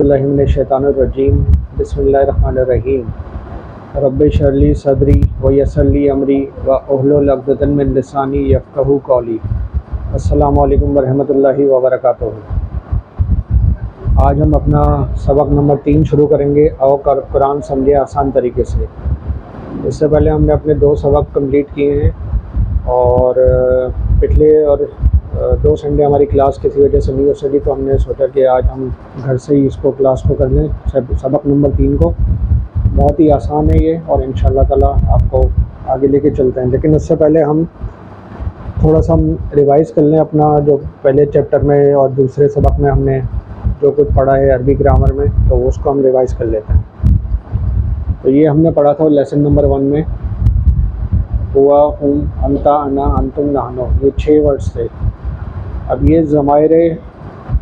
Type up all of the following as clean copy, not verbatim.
बिस्मिल्लाहिर्रहमानिर्रहीम बिस्मिल्लाहिर्रहमानिर्रहीम रब्बि इश्रह ली सदरी व यस्सिर ली अमरी व उहलुल उक़दतम मिन लिसानी यफ़क़हू क़ौली। अस्सलामु अलैकुम वरहमतुल्लाहि व बरकातुहू। आज हम अपना सबक नंबर 3 शुरू करेंगे और कुरान समझे आसान तरीके से। इससे पहले हमने अपने 2 सबक कंप्लीट किए हैं और पिछले और 2 संडे हमारी क्लास किसी वजह से नहीं हो सकी, तो हमने सोचा कि आज हम घर से ही इसको क्लास को कर लें, सबक नंबर 3 को। बहुत ही आसान है ये और इंशाअल्लाह ताला आपको आगे लेके चलते हैं। लेकिन उससे पहले हम थोड़ा सा रिवाइज़ कर लें अपना जो पहले चैप्टर में और दूसरे सबक में हमने जो कुछ पढ़ा है अरबी ग्रामर में, तो उसको हम रिवाइज़ कर लेते हैं। तो ये हमने पढ़ा था लेसन नंबर 1 में, हुआ, हुम, अंता, अना, अंतुम, नहनो, ये 6 वर्ड्स थे। अब ये ज़माइरे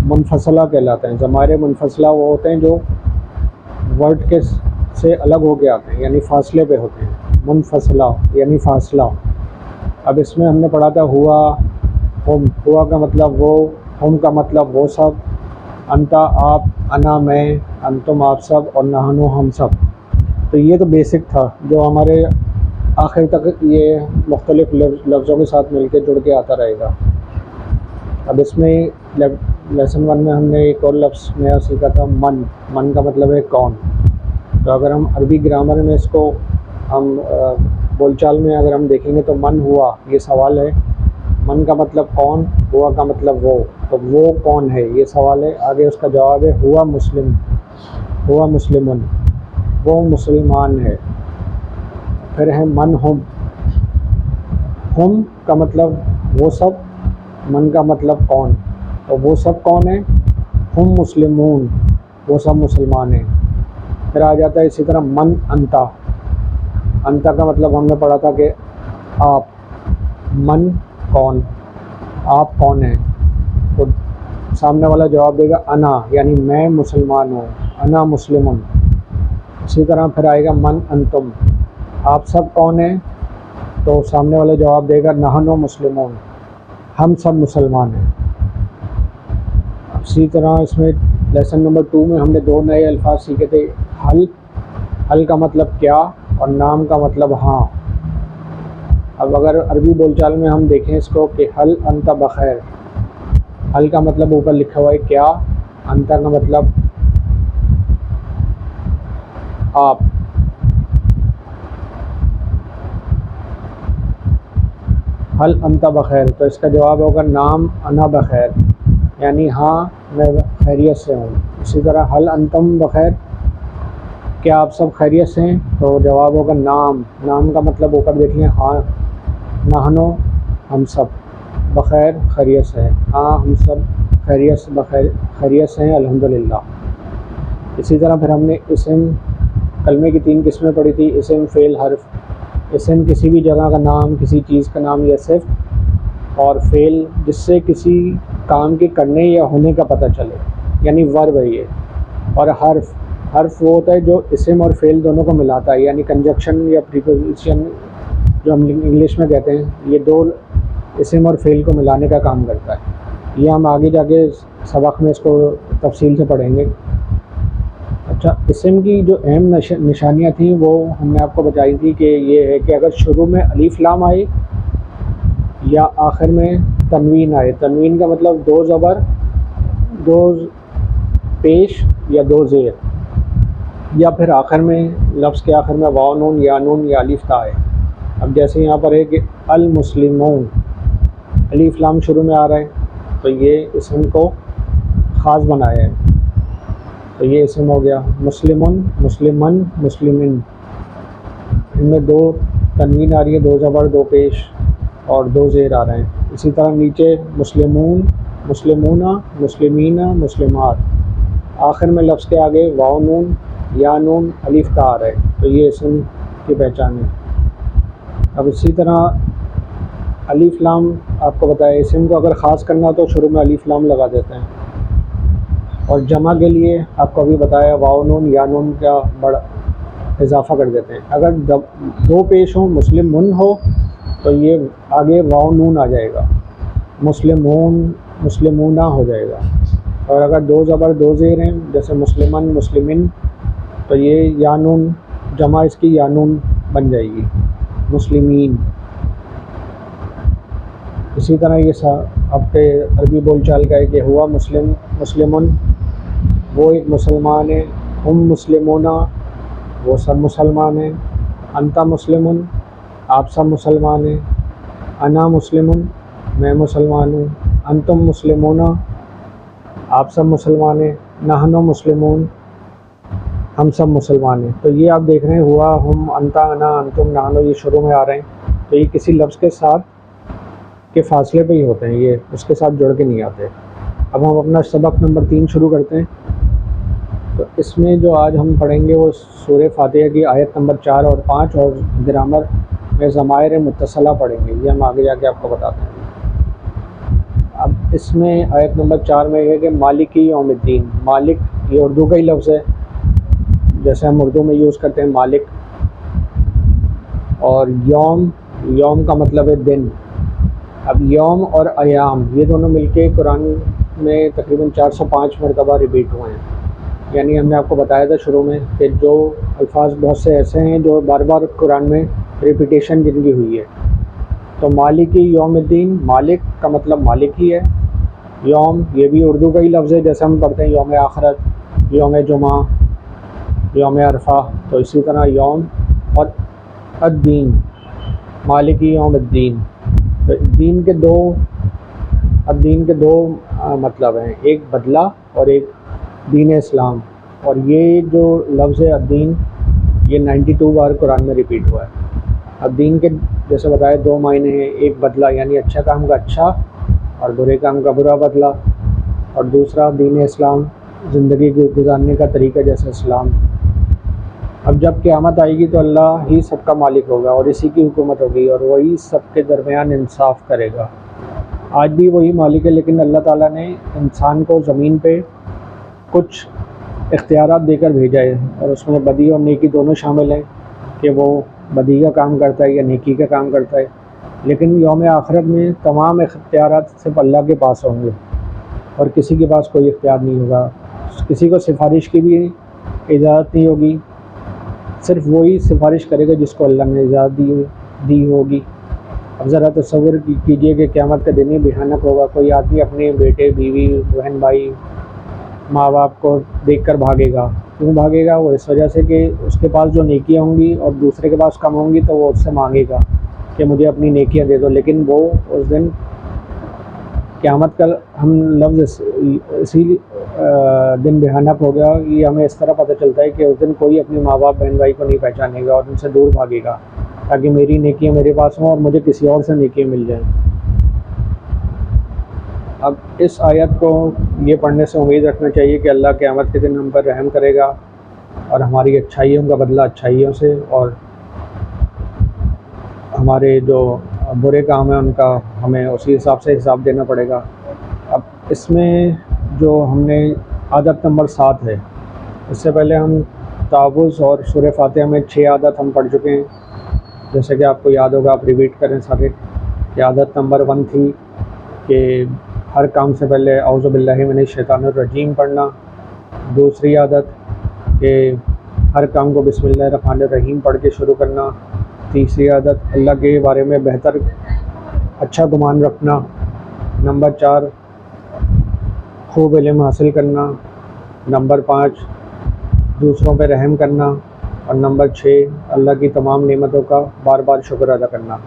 मुनफसला कहलाते हैं। ज़माइरे मुनफसला वो होते हैं जो वर्ड के से अलग हो के आते हैं, यानी फासले पे होते हैं। मुनफसला यानी फासला। अब इसमें हमने पढ़ा था हुआ, हुम, हुआ का मतलब वो, हुम का मतलब वो सब, अंता आप, अना मैं, अंतुम आप सब और नहनो हम सब। तो ये तो बेसिक था जो हमारे आखिर तक ये मुख्तलिफ़ लफ्ज़ों के साथ मिलके जुड़ के आता रहेगा। अब इसमें लेसन 1 में हमने एक और लफ्ज़ नया सीखा था, मन। मन का मतलब है कौन। तो अगर हम अरबी ग्रामर में इसको हम बोलचाल में अगर हम देखेंगे तो मन हुआ, ये सवाल है। मन का मतलब कौन, हुआ का मतलब वो, तो वो कौन है ये सवाल है। आगे उसका जवाब है हुआ मुस्लिम, हुआ मुस्लिमुन, वो मुसलमान है। फिर है मन हुम, हुम का मतलब वो सब, मन का मतलब कौन, तो वो सब कौन है, हुम मुस्लिमून, वो सब मुसलमान हैं। फिर आ जाता है इसी तरह मन अंता। अंता का मतलब हमने पढ़ा था कि आप। मन कौन, आप कौन हैं, तो सामने वाला जवाब देगा अना, यानी मैं मुसलमान हूँ, अना मुस्लिमुन। इसी तरह फिर आएगा मन अंतुम, आप सब कौन हैं, तो सामने वाला जवाब देगा नहनो मुस्लिमून, हम सब मुसलमान हैं। इसी तरह इसमें लेसन नंबर 2 में हमने 2 नए अल्फाज सीखे थे। हल, हल का मतलब क्या और नाम का मतलब हाँ। अब अगर अरबी बोलचाल में हम देखें इसको कि हल अंता बखैर, हल का मतलब ऊपर लिखा हुआ है क्या, अंता का मतलब आप। हल अंता बखैर, तो इसका जवाब होगा नाम अना बखैर, यानी हाँ मैं खैरियत से हूँ। इसी तरह हल अंतम बखैर, क्या आप सब खैरियत से हैं, तो जवाब होगा नाम। नाम का मतलब ऊपर देख लें हाँ, नहनो हम सब, बखैर खैरियत से हैं, हाँ हम सब खैरियत से हैं अल्हम्दुलिल्लाह। इसी तरह फिर हमने इस्म, कलमे की 3 किस्में पढ़ी थी, इस्म, फ़ेल, हर्फ। इस्म किसी भी जगह का नाम, किसी चीज़ का नाम या सिफ़, और फ़ेल जिससे किसी काम के करने या होने का पता चले, यानी वर्ब है ये। और हर्फ, हर्फ वो होता है जो इस्म और फ़ेल दोनों को मिलाता है, यानी कंजक्शन या प्रीपोजिशन जो हम इंग्लिश में कहते हैं, ये 2 इस्म और फ़ेल को मिलाने का काम करता है। ये हम आगे जाके सबक में इसको तफसील से पढ़ेंगे। अच्छा, इस्म की जो अहम निशानियाँ थी वो हमने आपको बताई थी कि ये है कि अगर शुरू में अलीफ लाम आए या आखिर में तनवीन आए। तनवीन का मतलब 2 ज़बर, 2 पेश या 2 ज़ेर, या फिर आखिर में लफ्ज़ के आखिर में वाव नून या अलीफ ता है। अब जैसे यहाँ पर है कि अल मुस्लिमून, अलीफ लाम शुरू में आ रहा है, तो ये इस्म को ख़ास बनाया है, तो ये इस्म हो गया। मुस्लिमुन, मुस्लिमन, मुस्लिमिन, इनमें 2 तनवीन आ रही है, 2 ज़बर, 2 पेश और 2 ज़ेर आ रहे हैं। इसी तरह नीचे मुस्लिमून, मुस्लिमूना, मुस्लिमीना, मुस्लिमात, आखिर में लफ्ज़ के आगे वाव नून या नून अलीफ ता आ रहा है, तो ये इस्म की पहचान है। अब इसी तरह अलीफ लाम आपको बताया, इस्म को अगर ख़ास करना हो तो शुरू में अलीफ लाम लगा देते हैं, और जमा के लिए आपको अभी बताया वाव नून या नून का बड़ा इजाफ़ा कर देते हैं। अगर 2 पेश हो, मुस्लिमुन हो, तो ये आगे वाव नून आ जाएगा, मुस्लिमून, मुस्लिमूना हो जाएगा। और अगर दो ज़बर दो ज़ेर हैं जैसे मुस्लिमन मुस्लिमिन, तो ये या नून जमा इसकी या नून बन जाएगी मुस्लिमीन। इसी तरह ये आपके अरबी बोलचाल का है कि हुआ मुस्लिम मुस्लिमुन, वो एक मुसलमान है। हम मुस्लिमूना, वो सब मुसलमान हैं। अंता मुस्लिमुन, आप सब मुसलमान हैं। अना मुस्लिमुन, मैं मुसलमान हूँ। अंतुम मुस्लिमूना, आप सब मुसलमान हैं। नहनु मुस्लिमून, हम सब मुसलमान हैं। तो ये आप देख रहे हैं हुआ, हम, अंता, अना, अंतुम, नहनु ये शुरू में आ रहे हैं। तो ये किसी लफ्ज़ के साथ के फासले पे ही होते हैं, ये उसके साथ जुड़ के नहीं आते। अब हम अपना सबक नंबर 3 शुरू करते हैं। तो इसमें जो आज हम पढ़ेंगे वो सूरह फातिहा की आयत नंबर 4 और 5 और ग्रामर में ज़माइर मुत्तसला पढ़ेंगे। ये हम आगे जाके आपको बताते हैं। अब इसमें आयत नंबर 4 में है कि मालिकी यौमिद्दीन। मालिक ये उर्दू का ही लफ्ज़ है, जैसे हम उर्दू में यूज़ करते हैं मालिक। और यौम, यौम का मतलब है दिन। अब यौम और अयाम ये दोनों मिलके कुरान में तकरीबन 405 मरतबा रिपीट हुए हैं। यानी हमने आपको बताया था शुरू में कि जो अल्फाज बहुत से ऐसे हैं जो बार बार कुरान में रिपीटेशन जिनकी हुई है। तो मालिकी यौमिद्दीन, मालिक का मतलब मालिक ही है। यौम ये भी उर्दू का ही लफ्ज़ है, जैसे हम पढ़ते हैं यौम आखरत, यौम जुमा, यौम अरफा। तो इसी तरह यौम और अद्दीन, मालिकी यौमिद्दीन। तो दीन के दो मतलब हैं, एक बदला और एक दीन इस्लाम। और ये जो लफ्ज़ है अद्दीन, ये 92 बार कुरान में रिपीट हुआ है। अब दीन के जैसे बताया दो मायने हैं, एक बदला यानी अच्छा काम का अच्छा और बुरे काम का बुरा बदला, और दूसरा दीन इस्लाम ज़िंदगी गुजारने का तरीका जैसे इस्लाम। अब जब क़यामत आएगी तो अल्लाह ही सबका मालिक होगा और इसी की हुकूमत होगी और वही सबके दरमियान इंसाफ करेगा। आज भी वही मालिक है, लेकिन अल्लाह ताला ने इंसान को ज़मीन पे कुछ इख्तियारात देकर भेजा है और उसमें बदी और नेकी दोनों शामिल हैं कि वो बदी का काम करता है या नेकी का काम करता है। लेकिन यौम आखिरत में तमाम इख्तियारात सिर्फ अल्लाह के पास होंगे और किसी के पास कोई इख्तियार नहीं होगा। किसी को सिफारिश की भी इजाज़त नहीं होगी, सिर्फ वही सिफारिश करेगा जिसको अल्लाह ने इजाज़त दी होगी। अब ज़रा तसव्वुर कीजिए कि क़यामत का दिन ही भयानक होगा। कोई आदमी अपने बेटे, बीवी, बहन, भाई, माँ बाप को देखकर भागेगा। क्यों भागेगा? वो इस वजह से कि उसके पास जो नेकियां होंगी और दूसरे के पास कम होंगी तो वो उससे मांगेगा कि मुझे अपनी नेकियां दे दो। लेकिन वो उस दिन क़यामत का हम लफ्ज़ इसी दिन भयानक हो गया। ये हमें इस तरह पता चलता है कि उस दिन कोई अपने माँ बाप, बहन भाई को नहीं पहचानेगा और उनसे दूर भागेगा ताकि मेरी नेकियां मेरे पास हों और मुझे किसी और से नेकियां मिल जाएं। अब इस आयत को ये पढ़ने से उम्मीद रखना चाहिए कि अल्लाह क़यामत के दिन हम पर रहम करेगा और हमारी अच्छाइयों का बदला अच्छाइयों से और हमारे जो बुरे काम हैं उनका हमें उसी हिसाब से हिसाब देना पड़ेगा। अब इसमें जो हमने आदत नंबर 7 है, इससे पहले हम तावुज़ और सूरह फातिहा में 6 आदत हम पढ़ चुके हैं। जैसे कि आपको याद होगा, आप रिपीट करें सारे। कि आदत नंबर 1 थी कि हर काम से पहले औज़ु बिल्लाहि मिनश शैतानिर रजीम पढ़ना। दूसरी आदत कि हर काम को बिस्मिल्लाहिर रहमानिर रहीम पढ़ के शुरू करना। तीसरी आदत अल्लाह के बारे में बेहतर अच्छा गुमान रखना। नंबर 4 खूब इल्म हासिल करना। नंबर 5 दूसरों पे रहम करना। और नंबर 6 अल्लाह की तमाम नेमतों का बार बार शुक्र अदा करना।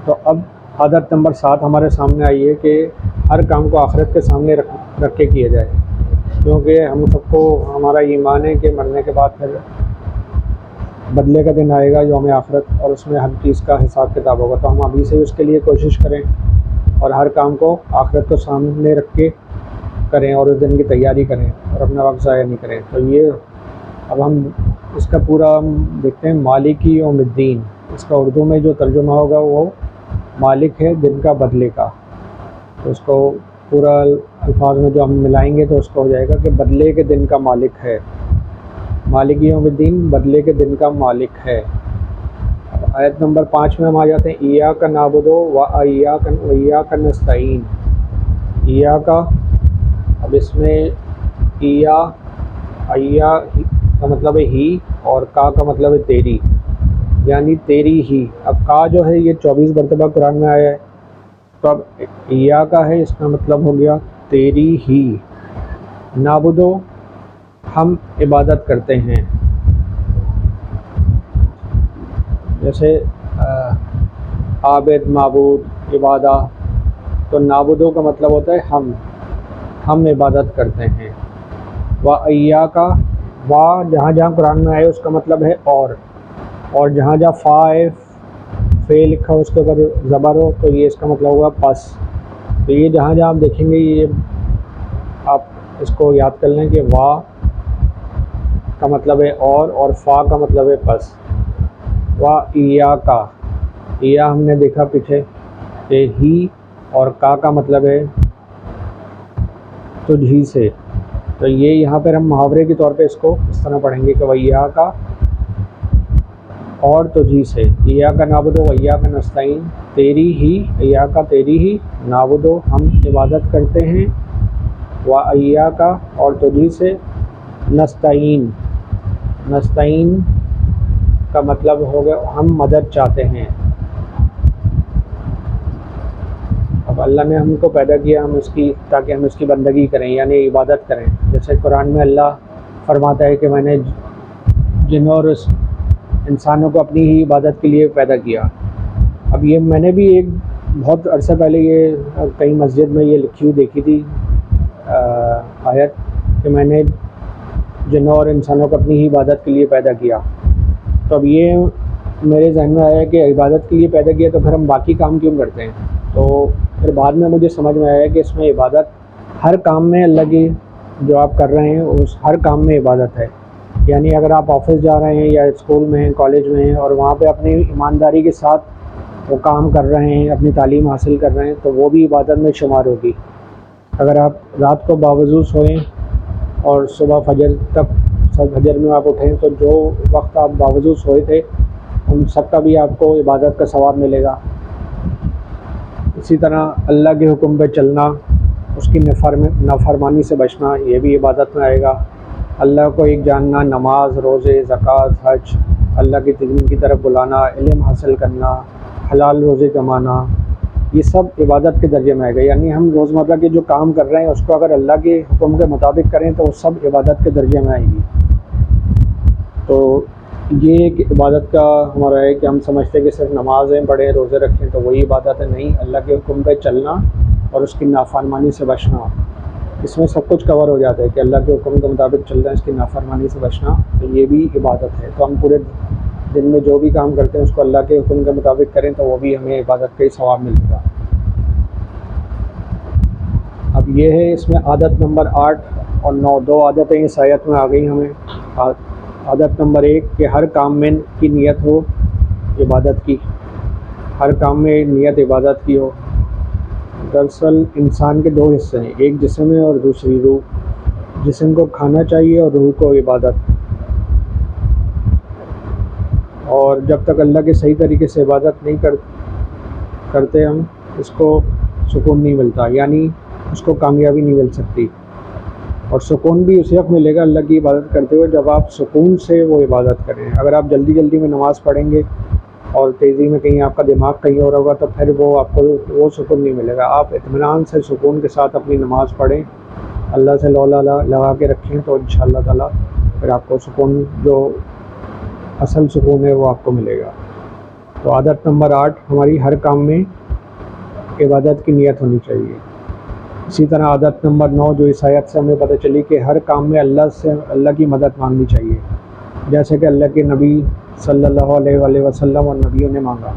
तो अब आदत नंबर 7 हमारे सामने आई है कि हर काम को आखिरत के सामने रख के किया जाए, क्योंकि हम सबको हमारा ईमान है कि मरने के बाद फिर बदले का दिन आएगा यौम आखिरत और उसमें हर चीज़ का हिसाब किताब होगा। तो हम अभी से उसके लिए कोशिश करें और हर काम को आखिरत को सामने रख के करें और उस दिन की तैयारी करें और अपना वक्त ज़ाया नहीं करें। तो ये अब हम इसका पूरा देखते हैं। मालिकी यौमिद्दीन, इसका उर्दू में जो तर्जुमा होगा वो मालिक है दिन का बदले का। तो उसको पूरा अल्फाज में जो हम मिलाएंगे तो उसको हो जाएगा कि बदले के दिन का मालिक है। मालिकी यौमिद्दीन बदले के दिन का मालिक है। आयत नंबर 5 में हम आ जाते हैं। इय्याका नअबुदु व इय्याका नस्तईन। इय्याका अब इसमें इया अय्या का मतलब है ही और का मतलब है तेरी, यानी तेरी ही। अब का जो है ये 24 मरतबा कुरान में आया है, तो अब इया का है, इसका मतलब हो गया तेरी ही। नाबुदो हम इबादत करते हैं, जैसे आबिद माबूद इबादा, तो नाबुदो का मतलब होता है हम इबादत करते हैं। व अय्या का वाह जहाँ जहाँ कुरान में आए उसका मतलब है और जहाँ जहाँ फ़ा है फ़े लिखा हो उसके ऊपर ज़बर हो तो ये इसका मतलब होगा पस। तो ये जहाँ जहाँ आप देखेंगे ये आप इसको याद कर लें कि वाह का मतलब है और फ़ा का मतलब है पस। वाह इया का, इया हमने देखा पीछे कि ही, और का मतलब है तुझी से। तो ये यहाँ पर हम मुहावरे के तौर पे इसको इस तरह पढ़ेंगे कि वैया का और तुझी से, इया का नाबुदो वैया का नस्ताइन, तेरी ही, इया का तेरी ही, नाबुदो हम इबादत करते हैं, व अय्या का और तुझी से, नस्ताइन, नस्ताइन का मतलब हो गया हम मदद चाहते हैं। अब अल्लाह ने हमको पैदा किया हम इसकी ताकि हम इसकी बंदगी करें यानी इबादत करें। जैसे कुरान में अल्लाह फरमाता है कि मैंने जिन्नों और इंसानों को अपनी ही इबादत के लिए पैदा किया। अब ये मैंने भी एक बहुत अरसा पहले ये कहीं मस्जिद में ये लिखी हुई देखी थी आयत कि मैंने जिन्नों और इंसानों को अपनी ही इबादत के लिए पैदा किया। तो अब ये मेरे जहन में आया कि इबादत के लिए पैदा किया तो फिर हम बाकी काम क्यों करते हैं। तो फिर बाद में मुझे समझ में आया कि इसमें इबादत हर काम में अल्लाह की जो आप कर रहे हैं उस हर काम में इबादत है। यानी अगर आप ऑफिस जा रहे हैं या स्कूल में हैं कॉलेज में हैं और वहाँ पे अपनी ईमानदारी के साथ वो काम कर रहे हैं अपनी तालीम हासिल कर रहे हैं तो वो भी इबादत में शुमार होगी। अगर आप रात को बावजूद सोएं और सुबह फजर तक फजर में आप उठें तो जो वक्त आप बावजूद सोए थे उन सब का भी आपको इबादत का सवाब मिलेगा। इसी तरह अल्लाह के हुक्म पे चलना, उसकी नाफरमानी से बचना, ये भी इबादत में आएगा। अल्लाह को एक जानना, नमाज, रोज़े, ज़कात, हज, अल्लाह के दीन की तरफ बुलाना, इल्म हासिल करना, हलाल रोज़े कमाना, ये सब इबादत के दर्जे में आएगा। यानी हम रोज़मर्रा के जो काम कर रहे हैं उसको अगर अल्लाह के हुक्म के मुताबिक करें तो वो सब इबादत के दर्जे में आएगी। तो ये एक इबादत का हमारा है कि हम समझते हैं कि सिर्फ नमाज़ें पढ़ें रोज़े रखें तो वही इबादत है। नहीं, अल्लाह के हुक्म पे चलना और उसकी नाफरमानी से बचना, इसमें सब कुछ कवर हो जाता है कि अल्लाह के हुक्म के मुताबिक चल रहा है, इसकी नाफरमानी से बचना, तो ये भी इबादत है। तो हम पूरे दिन में जो भी काम करते हैं उसको अल्लाह के हुक्म के मुताबिक करें तो वो भी हमें इबादत का ही सवाब मिलेगा। अब ये है इसमें आदत नंबर 8 और 9, 2 आदतें इस आयत में आ गई हमें। आदत नंबर 1 कि हर काम में की नियत हो इबादत की, हर काम में नियत इबादत की हो। दरअसल इंसान के 2 हिस्से हैं, एक जिस्म है और दूसरी रूह। जिस्म को खाना चाहिए और रूह को इबादत। और जब तक अल्लाह के सही तरीके से इबादत नहीं करते हम, इसको सुकून नहीं मिलता, यानी उसको कामयाबी नहीं मिल सकती। और सुकून भी उसी वक्त मिलेगा अल्लाह की इबादत करते हुए जब आप सुकून से वो इबादत करें। अगर आप जल्दी जल्दी में नमाज़ पढ़ेंगे और तेज़ी में कहीं आपका दिमाग कहीं और होगा तो फिर वो आपको वो सुकून नहीं मिलेगा। आप इत्मीनान से सुकून के साथ अपनी नमाज़ पढ़ें, अल्लाह से लौला लगा के रखें तो इंशाअल्लाह ताला फिर आपको सुकून जो असल सुकून है वो आपको मिलेगा। तो आदत नंबर 8 हमारी हर काम में इबादत की नियत होनी चाहिए। इसी तरह आदत नंबर 9 जो इस आयत से हमें पता चली कि हर काम में अल्लाह की मदद मांगनी चाहिए, जैसे कि अल्लाह के नबी सल्लल्लाहु अलैहि वसल्लम और नबियों ने मांगा।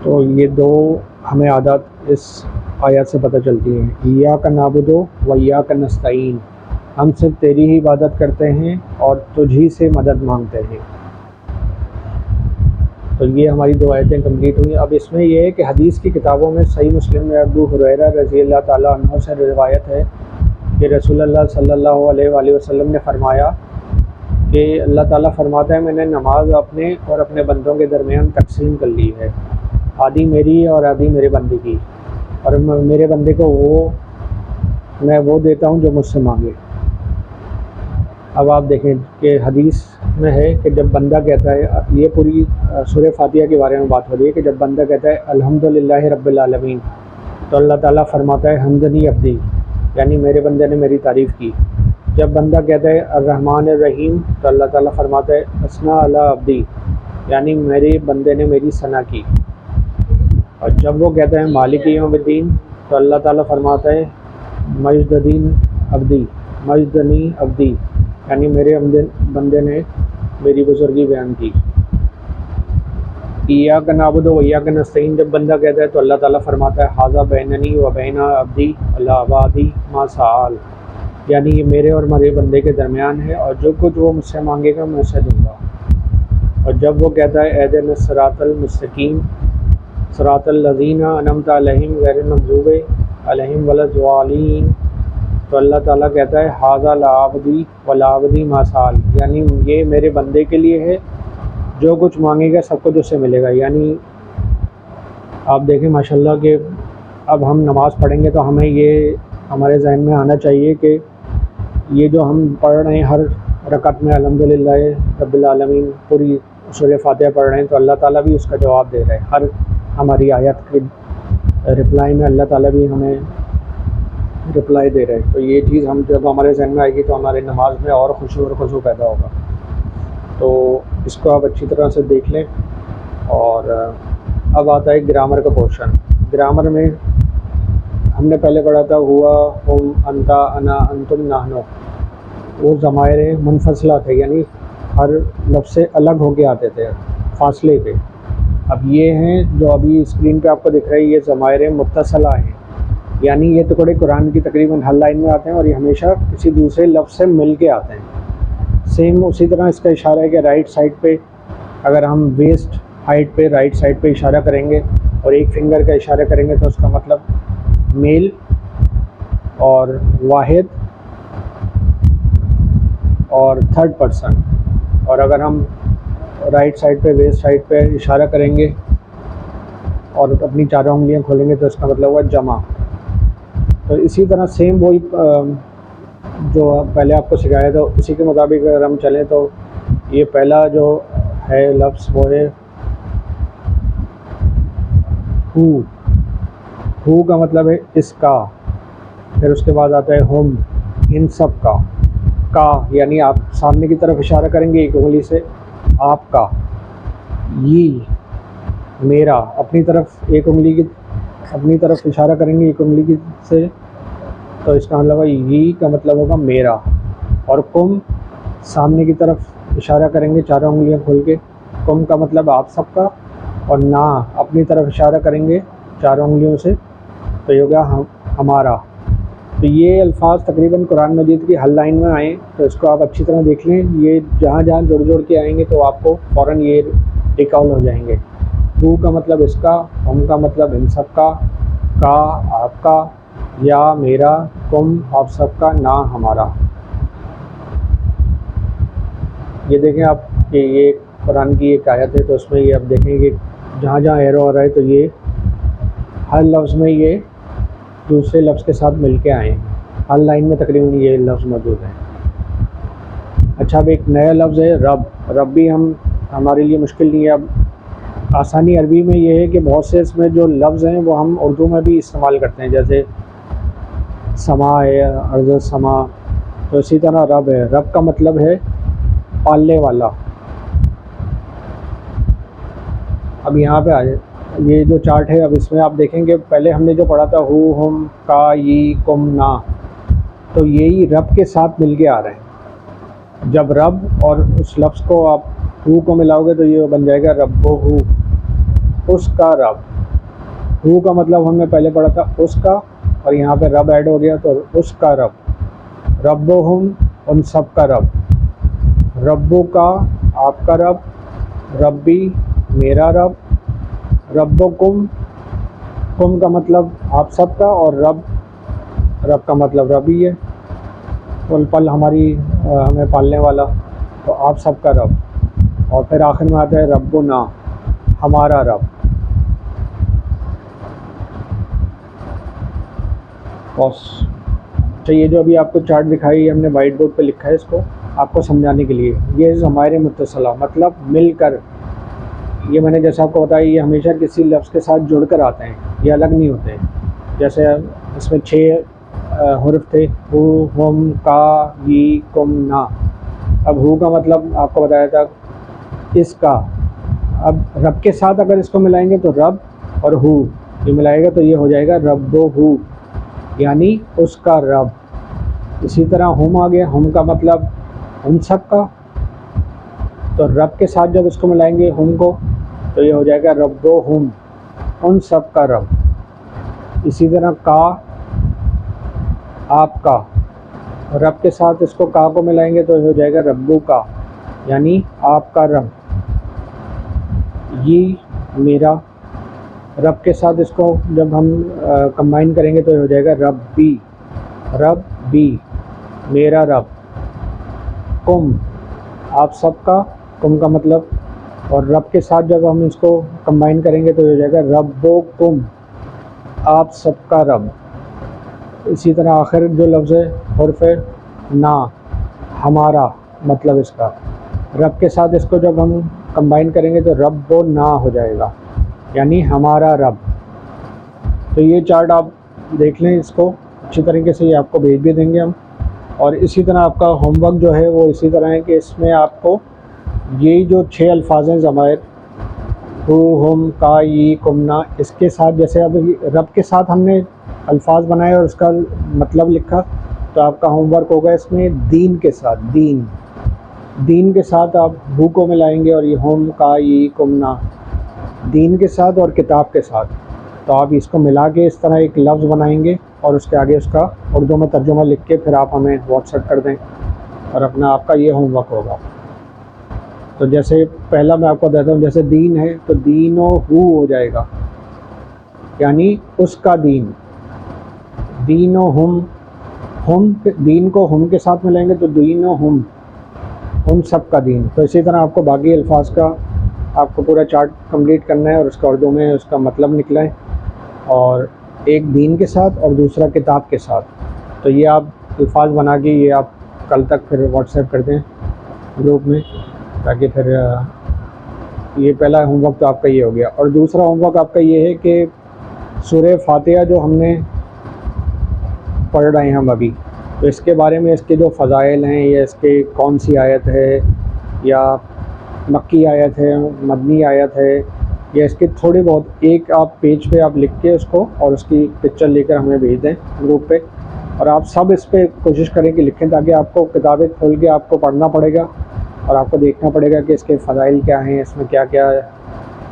तो ये 2 हमें आदत इस आयत से पता चलती हैं। इय्याका नाबुदु व इय्याका नस्तईन, हम सिर्फ तेरी ही इबादत करते हैं और तुझी से मदद मांगते हैं। तो ये हमारी 2 आयतें कंप्लीट हुई। अब इसमें यह है कि हदीस की किताबों में सही मुस्लिम में अबू हुरैरा रज़ी अल्लाह ताला अन्हु से रिवायत है कि रसूलुल्लाह सल्लल्लाहु अलैहि वसल्लम ने फरमाया कि अल्लाह ताला फरमाता है मैंने नमाज अपने और अपने बंदों के दरमियान तकसीम कर ली है, आधी मेरी और आधी मेरे बंदे की। और मेरे बंदे को वो मैं वो देता हूँ जो मुझसे मांगे। अब आप देखें कि हदीस में है कि जब बंदा कहता है, ये पूरी सूरह फातिहा के बारे में बात हो रही है कि जब बंदा कहता है अल्हम्दुलिल्लाहि रब्बिल आलमीन, तो अल्लाह ताला फरमाता है हमदनी अब्दी, यानी मेरे बंदे ने मेरी तारीफ़ की। जब बंदा कहता है अर्रहमान अर्रहीम, तो अल्लाह ताला फरमाता है असना अला अब्दी, यानी मेरे बंदे ने मेरी सना की। और जब वो कहता है मालिक यौमिद्दीन, तो अल्लाह ताला फरमाता है मजददीन अब्दी, मजदनी अब्दी, यानी मेरे बंदे ने मेरी बुजुर्गी बयान की। इय्याक नअबुदु व इय्याक नस्तईन, जब बंदा कहता है तो अल्लाह ताला फरमाता है हाज़ा बैननी व बैना अब्दी अला अबादी मा सआल, यानी ये मेरे और मेरे बंदे के दरमियान है और जो कुछ वो मुझसे मांगेगा मैं उसे दूँगा। और जब वो कहता है एहदिना सिरातल मुस्तकीम सिरातल लज़ीना अनअमता अलैहिम गैरिल मग़ज़ूबि अलैहिम वलद्दालीन, तो अल्लाह ताला कहता है हाज़ा लाअब्दी व लाअब्दी मा सअल, यानी ये मेरे बंदे के लिए है, जो कुछ मांगेगा सब कुछ उससे मिलेगा। यानी आप देखें माशाल्लाह कि अब हम नमाज़ पढ़ेंगे तो हमें ये हमारे ज़हन में आना चाहिए कि ये जो हम पढ़ रहे हैं हर रकत में अल्हम्दुलिल्लाह रब्बिल आलमीन पूरी सूरह फातिहा पढ़ रहे हैं, तो अल्लाह ताला भी उसका जवाब दे रहे हैं। हर हमारी आयत के रिप्लाई में अल्लाह ताला भी हमें रिप्लाई दे रहे हैं। तो ये चीज़ हम जब हमारे ज़हन में आएगी तो हमारे नमाज में और खुशू और खुशू पैदा होगा। तो इसको आप अच्छी तरह से देख लें। और अब आता है ग्रामर का पोर्शन। ग्रामर में हमने पहले पढ़ा था हुआ, हुम, अंता, अना, अंतुम, नाहनो, वो ज़मायर मुनफसला थे, यानी हर लफ्ज़ से अलग होके आते थे फासले पे। अब ये हैं जो अभी स्क्रीन पे आपको दिख रही है, ये ज़मायर मुत्तसला हैं, यानी ये टुकड़े कुरान की तकरीबन हर लाइन में आते हैं और ये हमेशा किसी दूसरे लफ्ज़ से मिल के आते हैं। सेम उसी तरह इसका इशारा है कि राइट साइड पे अगर हम वेस्ट हाइट पे राइट साइड पे इशारा करेंगे और एक फिंगर का इशारा करेंगे तो उसका मतलब मेल और वाहिद और थर्ड पर्सन। और अगर हम राइट साइड पे वेस्ट साइड पे इशारा करेंगे और अपनी चारों उंगलियां खोलेंगे तो इसका मतलब हुआ जमा। तो इसी तरह सेम वही जो पहले आपको सिखाया था उसी के मुताबिक अगर हम चलें तो ये पहला जो है लफ्ज़ वो है हु का मतलब है इसका। फिर उसके बाद आता है हुम, इन सब का यानी आप सामने की तरफ इशारा करेंगे एक उंगली से आपका, ये मेरा अपनी तरफ एक उंगली की अपनी तरफ इशारा करेंगे एक उंगली की से, तो इसका मतलब है ये का मतलब होगा मेरा। और कुम सामने की तरफ इशारा करेंगे चारों उंगलियां खोल के, कुम का मतलब आप सबका। और ना अपनी तरफ इशारा करेंगे चारों उंगलियों से, तो ये होगा हमारा। तो ये अल्फाज तकरीबन कुरान मजीद की हर लाइन में आए, तो इसको आप अच्छी तरह देख लें। ये जहाँ जहाँ जोड़ के आएंगे तो आपको फ़ौरन ये रिकॉल हो जाएंगे। हु का मतलब इसका, हम का मतलब इन सब का आपका, या मेरा, कुम आप सबका, ना हमारा। ये देखें आप कि ये कुरान की एक आयत है, तो उसमें ये आप देखेंगे जहाँ जहाँ एरो हो रहा है तो ये हर लफ्ज़ में ये दूसरे लफ्ज़ के साथ मिल के आए हैं। हर लाइन में तकरीबन ये लफ्ज़ मौजूद है। अच्छा, अब एक नया लफ्ज़ है रब। रब भी हमारे लिए मुश्किल नहीं है। अब आसानी अरबी में ये है कि बहुत से इसमें जो लफ्ज़ हैं वो हम उर्दू में भी इस्तेमाल करते हैं, जैसे समा है, अर्ज़ समा, तो इसी तरह रब है। रब का मतलब है पालने वाला। अब यहाँ पे आ जाए, ये जो चार्ट है अब इसमें आप देखेंगे पहले हमने जो पढ़ा था हु, हम, का, ये, कुम, ना, तो यही रब के साथ मिल के आ रहे हैं। जब रब और उस लफ्ज़ को आप हु को मिलाओगे तो ये बन जाएगा रब्बो हु, उसका रब। हु का मतलब हमने पहले पढ़ा था उसका, और यहाँ पे रब ऐड हो गया तो उसका रब। रब्बो हम, उन सब का रब। रब्बो का आपका रब, रब्बी मेरा रब, रब्बुकुम कुम का मतलब आप सबका, और रब का मतलब रबी है, पल पल हमें पालने वाला, तो आप सबका रब। और फिर आखिर में आता है रब्बुना, हमारा रब। बस तो ये जो अभी आपको चार्ट दिखाई, ये हमने वाइट बोर्ड पे लिखा है इसको आपको समझाने के लिए। ये ज़मायर मुत्तसिला मतलब मिलकर, ये मैंने जैसा आपको बताया ये हमेशा किसी लफ्ज़ के साथ जुड़कर आते हैं, ये अलग नहीं होते हैं। जैसे इसमें 6 हुर्फ थे, हु, हुम, का, ये, कुम, ना। अब हु का मतलब आपको बताया था इसका। अब रब के साथ अगर इसको मिलाएंगे तो रब और हु ये मिलाएगा तो ये हो जाएगा रब्बो हु, यानी उसका रब। इसी तरह हुम आ गया, हुम का मतलब उन सब का, तो रब के साथ जब इसको मिलाएंगे हुम को तो ये हो जाएगा रब्बो हुम, उन सब का रब। इसी तरह का, आपका, रब के साथ इसको का को मिलाएंगे तो हो जाएगा रब्बू का, यानी आपका रब। ये मेरा, रब के साथ इसको जब हम कंबाइन करेंगे तो हो जाएगा रब्बी, रब्बी मेरा रब। कुम आप सबका, कुम का मतलब, और रब के साथ जब हम इसको कंबाइन करेंगे तो हो जाएगा रब्बो कुम आप सबका रब। इसी तरह आखिर जो लफ्ज़ है हुर्फ़ है ना, हमारा मतलब इसका, रब के साथ इसको जब हम कंबाइन करेंगे तो रब्बो ना हो जाएगा, यानी हमारा रब। तो ये चार्ट आप देख लें, इसको अच्छी तरीके से ये आपको भेज भी देंगे हम। और इसी तरह आपका होमवर्क जो है वो इसी तरह है कि इसमें आपको यही जो 6 अल्फाज हैं ज़मायर, हु, हुम, का, ये, कुमना, इसके साथ जैसे अब रब के साथ हमने अल्फाज बनाए और उसका मतलब लिखा, तो आपका होमवर्क होगा इसमें दीन के साथ, दीन के साथ आप हु को मिलाएंगे और ये हुम, का, ये, कुमना, दीन के साथ और किताब के साथ। तो आप इसको मिला के इस तरह एक लफ्ज़ बनाएंगे और उसके आगे उसका उर्दू में तर्जुमा लिख के फिर आप हमें व्हाट्सएप कर दें और अपना आपका ये होमवर्क होगा। तो जैसे पहला मैं आपको देता हूँ, जैसे दीन है तो दीनो हु हो जाएगा, यानी उसका दीन। दीनो हुम, दीन को हुम के साथ मिलाएंगे तो दीनो हुम उन सब का दीन। तो इसी तरह आपको बाकी अल्फाज का आपको पूरा चार्ट कंप्लीट करना है और उसका उर्दू में उसका मतलब निकला है, और एक दीन के साथ और दूसरा किताब के साथ। तो ये आप अल्फाज बना के ये आप कल तक फिर व्हाट्सएप कर दें ग्रुप में, ताकि फिर ये पहला होमवर्क तो आपका ये हो गया। और दूसरा होमवर्क आपका ये है कि सूरह फातिहा जो हमने पढ़ रहे हैं हम अभी, तो इसके बारे में इसके जो फ़ज़ाइल हैं या इसके कौन सी आयत है, या मक्की आयत है, मदनी आयत है, या इसके थोड़े बहुत एक आप पेज पे आप लिख के उसको और उसकी पिक्चर लेकर हमें भेज दें ग्रुप पे। और आप सब इस पर कोशिश करें कि लिखें, ताकि आपको किताबें खोल के आपको पढ़ना पड़ेगा और आपको देखना पड़ेगा कि इसके फ़ज़ाइल क्या हैं, इसमें क्या क्या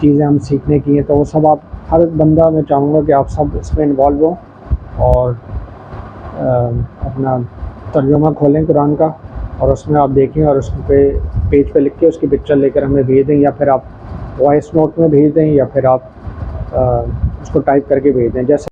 चीज़ें हम सीखने की हैं। तो वो सब आप, हर बंदा मैं चाहूँगा कि आप सब इसमें इन्वॉल्व हों और अपना तर्जुमा खोलें कुरान का और उसमें आप देखें और उस पे पेज पे लिख के उसकी पिक्चर लेकर हमें भेज दें, या फिर आप वॉइस नोट में भेज दें, या फिर आप उसको टाइप करके भेज दें। जैसे